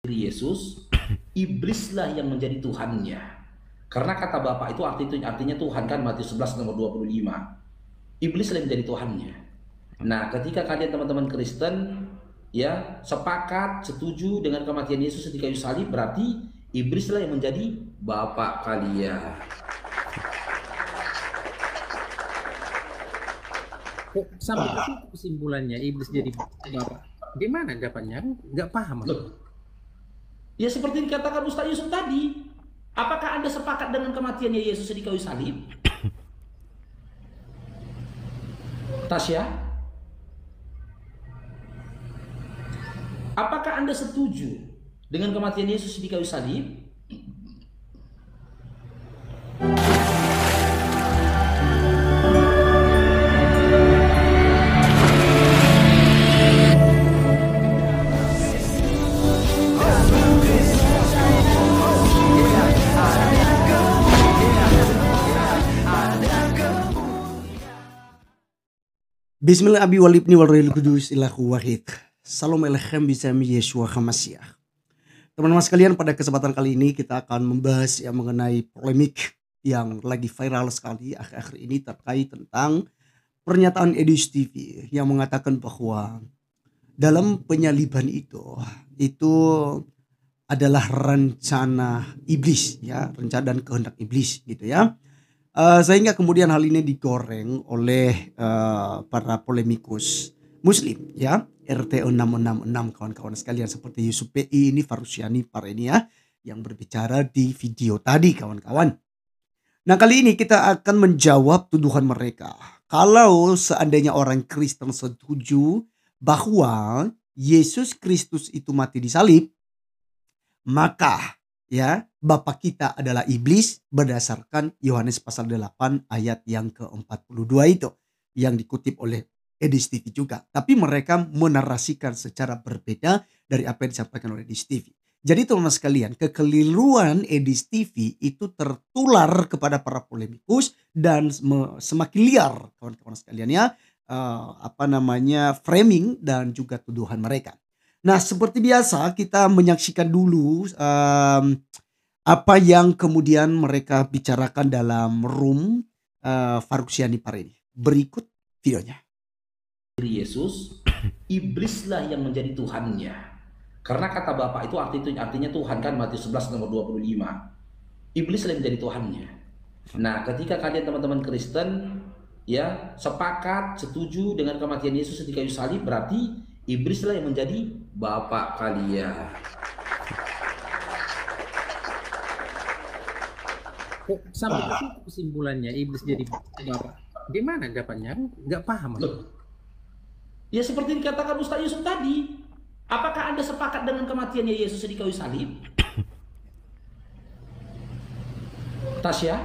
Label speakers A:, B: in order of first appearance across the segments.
A: Yesus, iblislah yang menjadi Tuhannya. Karena kata Bapak itu artinya Tuhan kan, Matius 11 nomor 25. Iblislah yang menjadi Tuhannya. Nah, ketika kalian teman-teman Kristen ya sepakat setuju dengan kematian Yesus di kayu salib, berarti iblislah yang menjadi bapak kalian.
B: Sampai ke situ kesimpulannya iblis jadi bapak. Gimana dapatnya? Nggak paham.
A: Loh, ya seperti dikatakan Ustaz Yusuf tadi. Apakah Anda sepakat dengan kematiannya Yesus di kayu salib? Tasya? Apakah Anda setuju dengan kematian Yesus di kayu salib?
C: Bismillah abi walibni wal rohil kudus ilahu wahid. Salam alechem bisami Yeshua HaMashiach. Teman-teman sekalian, pada kesempatan kali ini kita akan membahas yang mengenai polemik yang lagi viral sekali akhir-akhir ini terkait tentang pernyataan Edis TV yang mengatakan bahwa dalam penyaliban itu adalah rencana iblis ya, rencana dan kehendak iblis gitu ya. Sehingga kemudian hal ini digoreng oleh para polemikus Muslim ya, RT 666 kawan-kawan sekalian seperti Yusuf PI ini, Farusiani Pareni ya, yang berbicara di video tadi kawan-kawan. Nah, kali ini kita akan menjawab tuduhan mereka. Kalau seandainya orang Kristen setuju bahwa Yesus Kristus itu mati di salib, maka ya, Bapak kita adalah iblis berdasarkan Yohanes pasal 8 ayat yang ke-42 itu yang dikutip oleh Edis TV juga. Tapi mereka menarasikan secara berbeda dari apa yang disampaikan oleh Edis TV. Jadi teman-teman sekalian, kekeliruan Edis TV itu tertular kepada para polemikus dan semakin liar kawan-kawan sekalian ya, framing dan juga tuduhan mereka. Nah, seperti biasa kita menyaksikan dulu apa yang kemudian mereka bicarakan dalam room Farusiani Pareni. Berikut videonya.
A: Yesus, iblislah yang menjadi Tuhannya. Karena kata Bapak itu artinya Tuhan kan, Matius 11 nomor 25. Iblislah yang menjadi Tuhannya. Nah, ketika kalian teman-teman Kristen ya sepakat setuju dengan kematian Yesus di kayu salib, berarti iblislah yang menjadi bapak kalian.
B: Sampai ke situ kesimpulannya iblis jadi bapak. Gimana dapatnya? Nggak paham.
A: Loh, ya seperti dikatakan Ustaz Yusuf tadi. Apakah Anda sepakat dengan kematiannya Yesus di kayu salib? Tasya?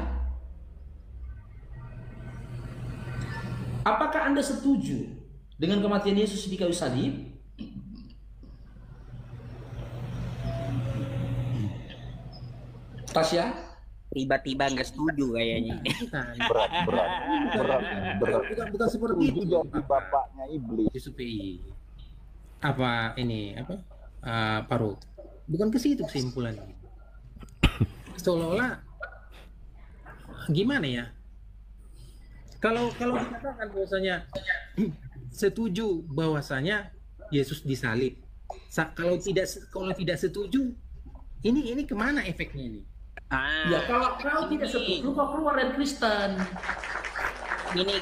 A: Apakah Anda setuju dengan kematian Yesus di kayu salib? Tasya?
D: Tiba-tiba nggak setuju kayaknya.
B: Bukan seperti itu.
E: Jadi bapaknya iblis.
B: Yusuf PI. Paru. Bukan ke situ kesimpulannya. Seolah-olah gimana ya? Kalau dikatakan bahwasanya setuju bahwasanya Yesus disalib. Kalau tidak setuju, ini kemana efeknya ini?
A: Ya kalau tidak setuju keluar dari Kristen.
D: Gini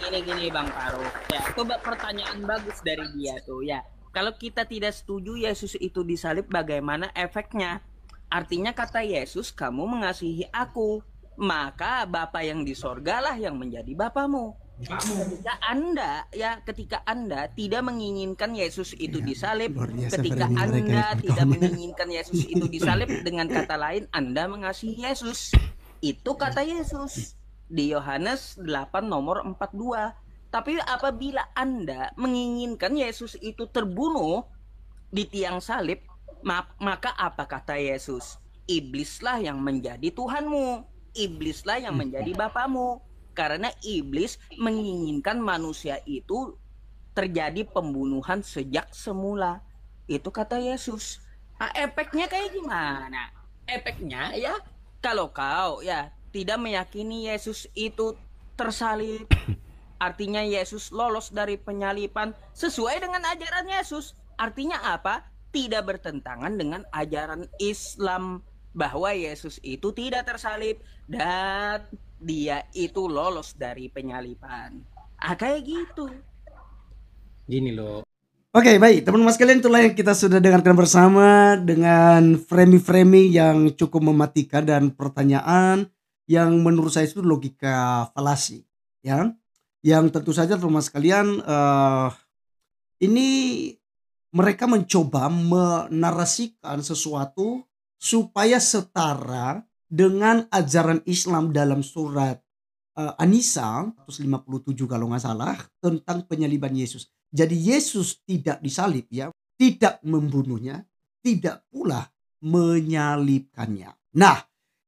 D: Bang Paru. Ya, coba pertanyaan bagus dari dia tuh ya. Kalau kita tidak setuju Yesus itu disalib, bagaimana efeknya? Artinya kata Yesus, kamu mengasihi aku, maka Bapa yang di sorga lah yang menjadi Bapamu. Ketika Anda tidak menginginkan Yesus itu disalib, ketika Anda tidak menginginkan Yesus itu disalib, dengan kata lain Anda mengasihi Yesus. Itu kata Yesus di Yohanes 8 nomor 42. Tapi apabila Anda menginginkan Yesus itu terbunuh di tiang salib, maka apa kata Yesus? Iblislah yang menjadi Tuhanmu, iblislah yang menjadi Bapamu. Karena iblis menginginkan manusia itu terjadi pembunuhan sejak semula. Itu kata Yesus. Efeknya kayak gimana? Efeknya ya, kalau kau ya tidak meyakini Yesus itu tersalib, artinya Yesus lolos dari penyalipan sesuai dengan ajaran Yesus. Artinya apa? Tidak bertentangan dengan ajaran Islam bahwa Yesus itu tidak tersalib dan dia itu lolos dari penyalipan. Kayak gitu.
B: Gini loh.
C: Oke, baik teman-teman sekalian, itulah yang kita sudah dengarkan bersama dengan framing-framing yang cukup mematikan dan pertanyaan yang menurut saya itu logika falasi, ya. Yang tentu saja teman-teman sekalian ini mereka mencoba menarasikan sesuatu supaya setara dengan ajaran Islam dalam surat An-Nisa 157 kalau nggak salah tentang penyaliban Yesus. Jadi Yesus tidak disalib ya, tidak membunuhnya, tidak pula menyalibkannya. Nah,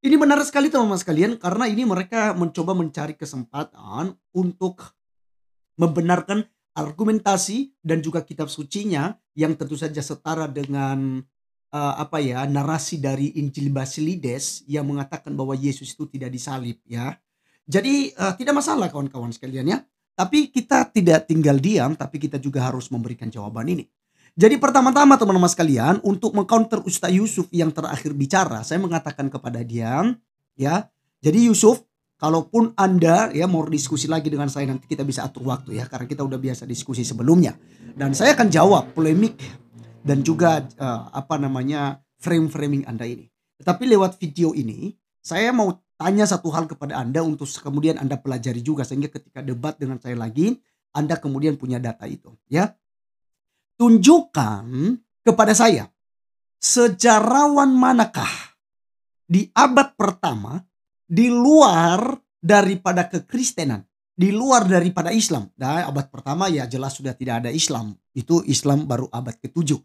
C: ini benar sekali teman-teman sekalian karena ini mereka mencoba mencari kesempatan untuk membenarkan argumentasi dan juga kitab sucinya yang tentu saja setara dengan narasi dari Injil Basilides yang mengatakan bahwa Yesus itu tidak disalib ya. Jadi tidak masalah kawan-kawan sekalian ya. Tapi kita tidak tinggal diam, tapi kita juga harus memberikan jawaban ini. Jadi pertama-tama teman-teman sekalian, untuk mengcounter Ustaz Yusuf yang terakhir bicara, saya mengatakan kepada dia, ya. Jadi Yusuf, kalaupun Anda ya mau diskusi lagi dengan saya, nanti kita bisa atur waktu ya, karena kita udah biasa diskusi sebelumnya. Dan saya akan jawab polemik dan juga frame-framing Anda ini. Tetapi lewat video ini, saya mau tanya satu hal kepada Anda untuk kemudian Anda pelajari juga sehingga ketika debat dengan saya lagi Anda kemudian punya data itu ya. Tunjukkan kepada saya sejarawan manakah di abad pertama di luar daripada kekristenan, di luar daripada Islam. Dan abad pertama ya jelas sudah tidak ada Islam. Itu Islam baru abad ke-7.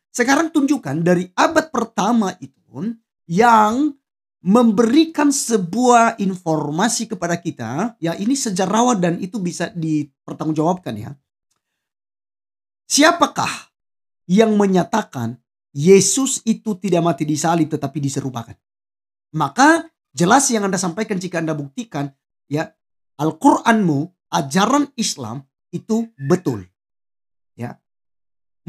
C: Sekarang tunjukkan dari abad pertama itu yang memberikan sebuah informasi kepada kita, ya ini sejarawan dan itu bisa dipertanggungjawabkan ya. Siapakah yang menyatakan Yesus itu tidak mati disalib tetapi diserupakan? Maka jelas yang Anda sampaikan jika Anda buktikan ya Al-Qur'anmu, ajaran Islam itu betul. Ya.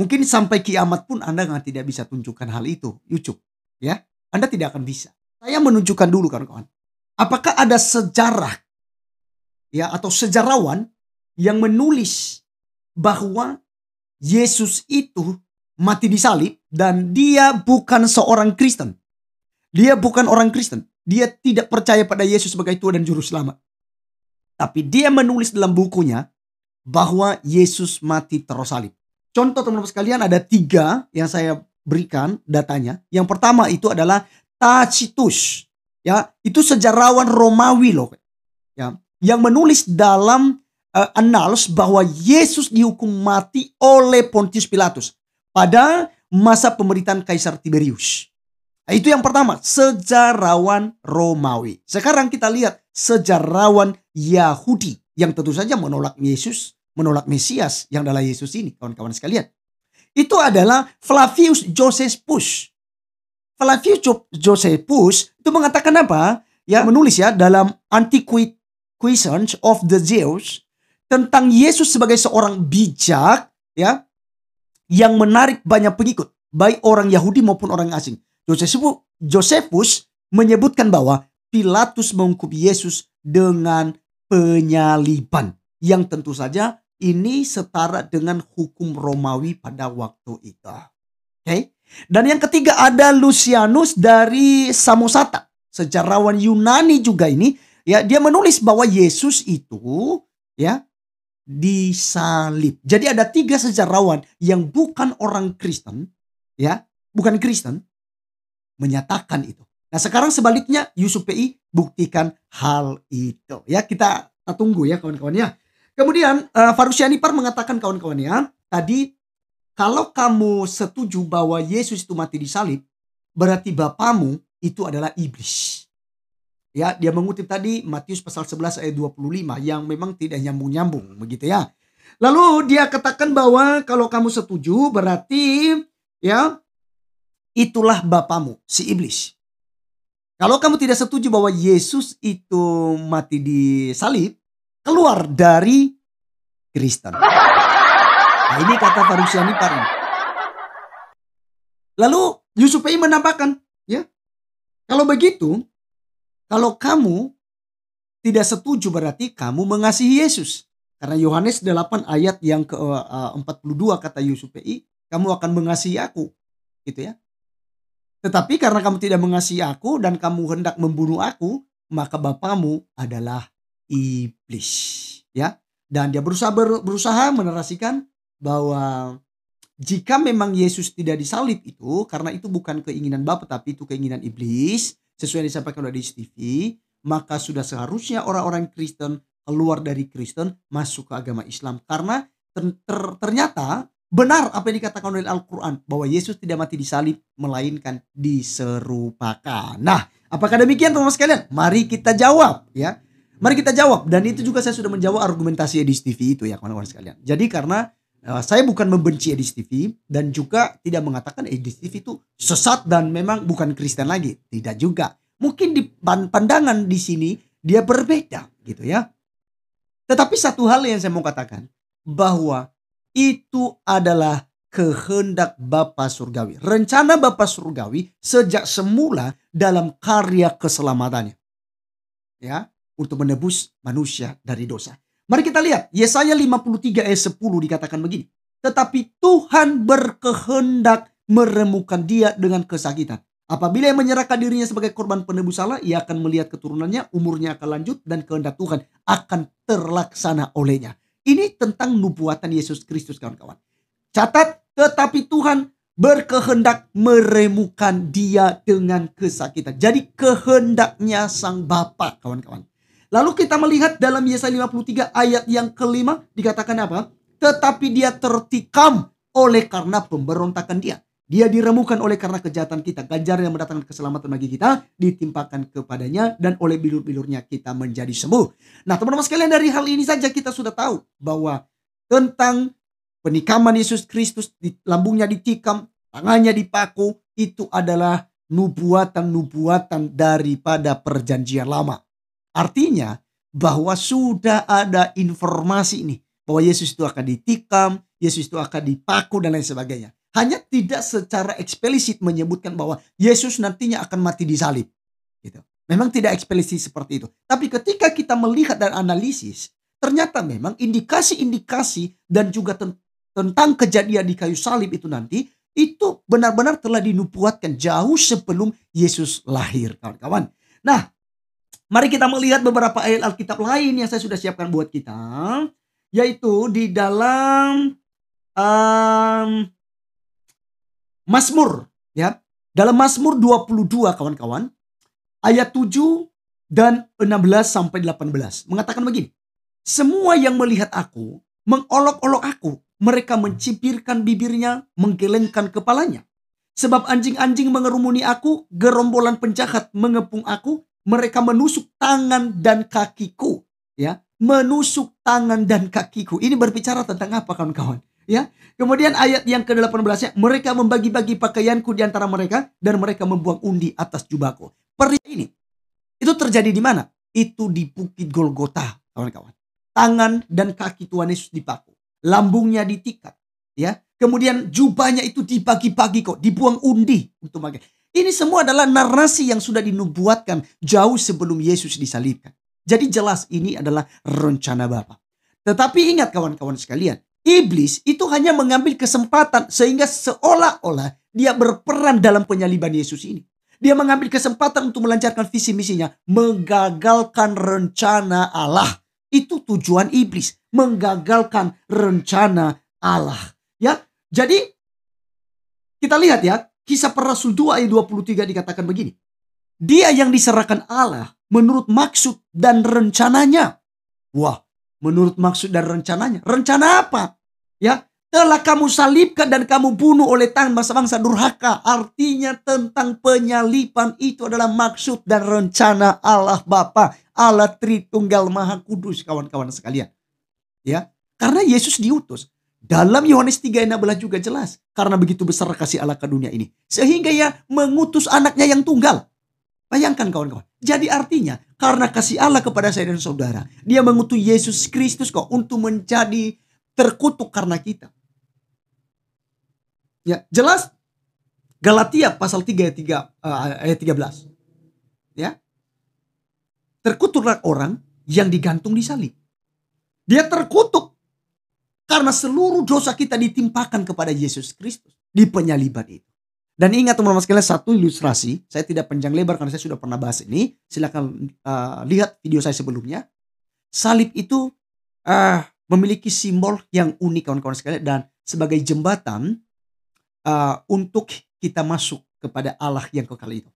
C: Mungkin sampai kiamat pun Anda tidak bisa tunjukkan hal itu, YouTube. Ya, Anda tidak akan bisa. Saya menunjukkan dulu kawan-kawan. Apakah ada sejarah ya atau sejarawan yang menulis bahwa Yesus itu mati disalib dan dia bukan seorang Kristen. Dia bukan orang Kristen. Dia tidak percaya pada Yesus sebagai Tuhan dan Juru Selamat. Tapi dia menulis dalam bukunya bahwa Yesus mati tersalib. Contoh teman-teman sekalian ada 3 yang saya berikan datanya. Yang pertama itu adalah Tacitus, ya itu sejarawan Romawi loh, ya yang menulis dalam Annals bahwa Yesus dihukum mati oleh Pontius Pilatus pada masa pemerintahan Kaisar Tiberius. Nah, itu yang pertama, sejarawan Romawi. Sekarang kita lihat sejarawan Yahudi yang tentu saja menolak Yesus, menolak Mesias yang adalah Yesus ini, kawan-kawan sekalian. Itu adalah Flavius Josephus. Flavius Josephus itu mengatakan apa? Ya, menulis ya dalam Antiquities of the Jews tentang Yesus sebagai seorang bijak ya yang menarik banyak pengikut, baik orang Yahudi maupun orang asing. Josephus menyebutkan bahwa Pilatus menghukum Yesus dengan penyaliban yang tentu saja ini setara dengan hukum Romawi pada waktu itu. Oke? Dan yang ketiga ada Lucianus dari Samosata, sejarawan Yunani juga ini, ya dia menulis bahwa Yesus itu ya disalib. Jadi ada 3 sejarawan yang bukan orang Kristen, ya, bukan Kristen menyatakan itu. Nah, sekarang sebaliknya Yusuf PI buktikan hal itu. Ya, kita tunggu ya kawan-kawan ya. Kemudian Farusianipar mengatakan kawan-kawan ya, tadi kalau kamu setuju bahwa Yesus itu mati disalib, berarti bapamu itu adalah iblis. Ya, dia mengutip tadi Matius pasal 11 ayat 25 yang memang tidak nyambung-nyambung begitu ya. Lalu dia katakan bahwa kalau kamu setuju berarti ya itulah bapamu, si iblis. Kalau kamu tidak setuju bahwa Yesus itu mati di salib, keluar dari Kristen. Nah, ini kata Farisiani Parni. Lalu Yusufei menambahkan, ya, kalau begitu, kalau kamu tidak setuju berarti kamu mengasihi Yesus. Karena Yohanes 8 ayat yang ke-42 kata Yusufei, kamu akan mengasihi aku. Gitu ya. Tetapi karena kamu tidak mengasihi aku dan kamu hendak membunuh aku, maka bapamu adalah iblis. Ya. Dan dia berusaha menarasikan bahwa jika memang Yesus tidak disalib itu, karena itu bukan keinginan Bapa tapi itu keinginan iblis, sesuai yang disampaikan oleh DSTV, maka sudah seharusnya orang-orang Kristen keluar dari Kristen masuk ke agama Islam. Karena ternyata benar apa yang dikatakan oleh Al-Quran, bahwa Yesus tidak mati disalib melainkan diserupakan. Nah, apakah demikian teman-teman sekalian? Mari kita jawab ya. Mari kita jawab. Dan itu juga saya sudah menjawab argumentasi Edis TV itu ya kawan-kawan sekalian. Jadi karena saya bukan membenci Edis TV dan juga tidak mengatakan Edis TV itu sesat dan memang bukan Kristen lagi. Tidak juga. Mungkin di pandangan di sini dia berbeda gitu ya. Tetapi satu hal yang saya mau katakan, bahwa itu adalah kehendak Bapa Surgawi. Rencana Bapa Surgawi sejak semula dalam karya keselamatannya. Ya, untuk menebus manusia dari dosa. Mari kita lihat Yesaya 53 ayat 10 dikatakan begini. Tetapi Tuhan berkehendak meremukkan dia dengan kesakitan. Apabila ia menyerahkan dirinya sebagai korban penebus salah, ia akan melihat keturunannya, umurnya akan lanjut dan kehendak Tuhan akan terlaksana olehnya. Ini tentang nubuatan Yesus Kristus kawan-kawan. Catat, tetapi Tuhan berkehendak meremukkan dia dengan kesakitan. Jadi kehendaknya sang Bapa kawan-kawan. Lalu kita melihat dalam Yesaya 53 ayat yang kelima dikatakan apa? Tetapi dia tertikam oleh karena pemberontakan dia. Dia diremukkan oleh karena kejahatan kita. Ganjar yang mendatangkan keselamatan bagi kita ditimpakan kepadanya dan oleh bilur-bilurnya kita menjadi sembuh. Nah teman-teman sekalian, dari hal ini saja kita sudah tahu bahwa tentang penikaman Yesus Kristus, lambungnya ditikam, tangannya dipaku, itu adalah nubuatan-nubuatan daripada perjanjian lama. Artinya bahwa sudah ada informasi ini bahwa Yesus itu akan ditikam, Yesus itu akan dipaku dan lain sebagainya. Hanya tidak secara eksplisit menyebutkan bahwa Yesus nantinya akan mati di salib. Gitu. Memang tidak eksplisit seperti itu. Tapi ketika kita melihat dan analisis, ternyata memang indikasi-indikasi dan juga tentang kejadian di kayu salib itu nanti, itu benar-benar telah dinubuatkan jauh sebelum Yesus lahir, kawan-kawan. Nah, mari kita melihat beberapa ayat Alkitab lain yang saya sudah siapkan buat kita. Yaitu di dalam Mazmur, ya. Dalam Mazmur 22 kawan-kawan, ayat 7 dan 16 sampai 18 mengatakan begini. Semua yang melihat aku mengolok-olok aku, mereka mencibirkan bibirnya, menggelengkan kepalanya. Sebab anjing-anjing mengerumuni aku, gerombolan penjahat mengepung aku, mereka menusuk tangan dan kakiku, ya. Menusuk tangan dan kakiku. Ini berbicara tentang apa kawan-kawan? Ya, kemudian ayat yang ke-18, mereka membagi-bagi pakaianku di antara mereka dan mereka membuang undi atas jubahku. Pria ini itu terjadi di mana? Itu di Bukit Golgota, kawan-kawan. Tangan dan kaki Tuhan Yesus dipaku, lambungnya ditikam, ya. Kemudian jubahnya itu dibagi-bagi kok, dibuang undi untuk makan. Ini semua adalah narasi yang sudah dinubuatkan jauh sebelum Yesus disalibkan. Jadi jelas ini adalah rencana Bapa. Tetapi ingat kawan-kawan sekalian, iblis itu hanya mengambil kesempatan sehingga seolah-olah dia berperan dalam penyaliban Yesus ini. Dia mengambil kesempatan untuk melancarkan visi misinya, menggagalkan rencana Allah. Itu tujuan iblis, menggagalkan rencana Allah. Ya, jadi kita lihat ya, Kisah Para Rasul 2 ayat 23 dikatakan begini. Dia yang diserahkan Allah menurut maksud dan rencananya. Wah, menurut maksud dan rencananya. Rencana apa? Ya, telah kamu salibkan dan kamu bunuh oleh tangan bangsa-bangsa durhaka. Artinya tentang penyaliban itu adalah maksud dan rencana Allah Bapa, Allah Tritunggal Maha Kudus, kawan-kawan sekalian. Ya, karena Yesus diutus Dalam Yohanes 3:16 juga jelas. Karena begitu besar kasih Allah ke dunia ini. Sehingga ia mengutus anaknya yang tunggal. Bayangkan kawan-kawan. Jadi artinya karena kasih Allah kepada saya dan saudara. Dia mengutus Yesus Kristus kok untuk menjadi terkutuk karena kita. Ya, jelas. Galatia pasal 3 ayat 13. Ya. Terkutuklah orang yang digantung di salib. Dia terkutuk. Karena seluruh dosa kita ditimpakan kepada Yesus Kristus di penyaliban itu. Dan ingat teman-teman sekalian, satu ilustrasi. Saya tidak panjang lebar karena saya sudah pernah bahas ini. Silakan lihat video saya sebelumnya. Salib itu memiliki simbol yang unik kawan-kawan sekalian. Dan sebagai jembatan untuk kita masuk kepada Allah yang kekal itu.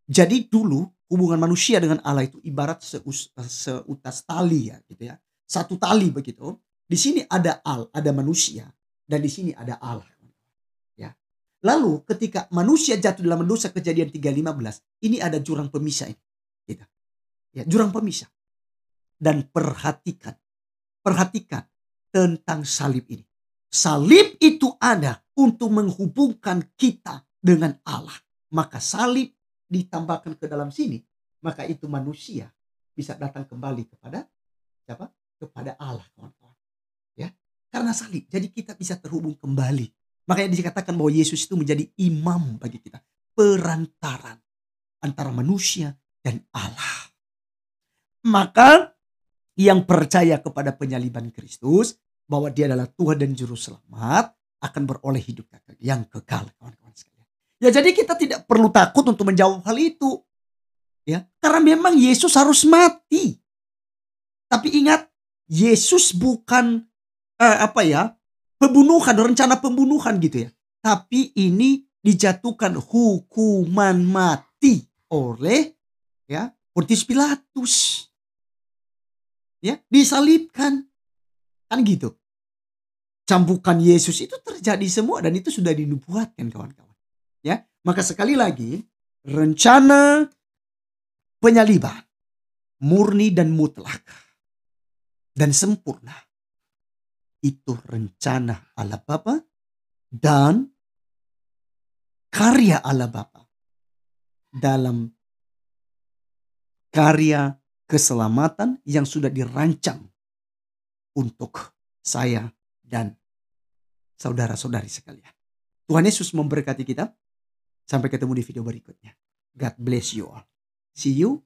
C: Jadi dulu hubungan manusia dengan Allah itu ibarat seutas tali ya, gitu ya. Satu tali begitu. Di sini ada ada manusia dan di sini ada Allah. Ya. Lalu ketika manusia jatuh dalam dosa, Kejadian 3:15, ini ada jurang pemisah ini. Gitu. Ya, jurang pemisah. Dan perhatikan tentang salib ini. Salib itu ada untuk menghubungkan kita dengan Allah. Maka salib ditambahkan ke dalam sini, maka itu manusia bisa datang kembali kepada siapa? Kepada Allah, kawan-kawan. Ya, karena salib, jadi kita bisa terhubung kembali. Makanya dikatakan bahwa Yesus itu menjadi imam bagi kita, perantaran antara manusia dan Allah. Maka yang percaya kepada penyaliban Kristus, bahwa dia adalah Tuhan dan Juru Selamat, akan beroleh hidup yang kekal, kawan-kawan sekalian. Ya, jadi kita tidak perlu takut untuk menjawab hal itu. Ya, karena memang Yesus harus mati. Tapi ingat, Yesus bukan pembunuhan, rencana pembunuhan gitu ya. Tapi ini dijatuhkan hukuman mati oleh Pontius Pilatus. Ya, disalibkan. Kan gitu. Cambukan Yesus itu terjadi semua dan itu sudah dinubuatkan, kawan-kawan. Ya, maka sekali lagi rencana penyaliban murni dan mutlak dan sempurna. Itu rencana Allah Bapa dan karya Allah Bapa dalam karya keselamatan yang sudah dirancang untuk saya dan saudara-saudari sekalian. Tuhan Yesus memberkati kita. Sampai ketemu di video berikutnya. God bless you all. See you